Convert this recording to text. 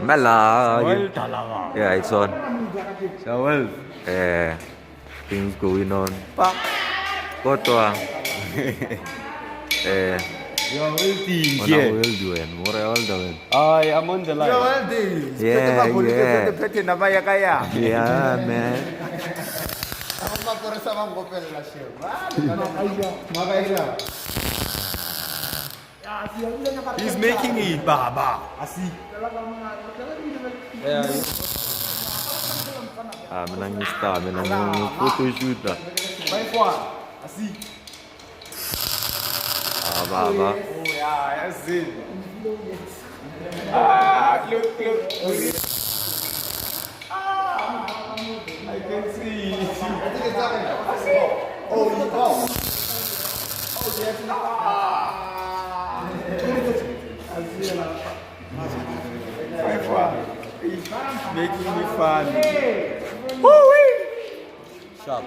Mela. Well, talaga. Yeah, it's on. Sa well. Things going on. Pak. Koto ah. You're welding Mana here. well doing? More well doing. I am on the line. You're welding. Yeah, yeah. Pete na maya kaya. Yeah, man. Ako pa por sa mga gopel la siya. Makaya. He's making it. Baba. Asi. Yeah. Menangis tak, menangis photoshoot lah. By one. Asi. Apa? Oh yeah, I see. Look. I can see. Oh, you go. By one. He's making me fun. Woo-wee. Sharp.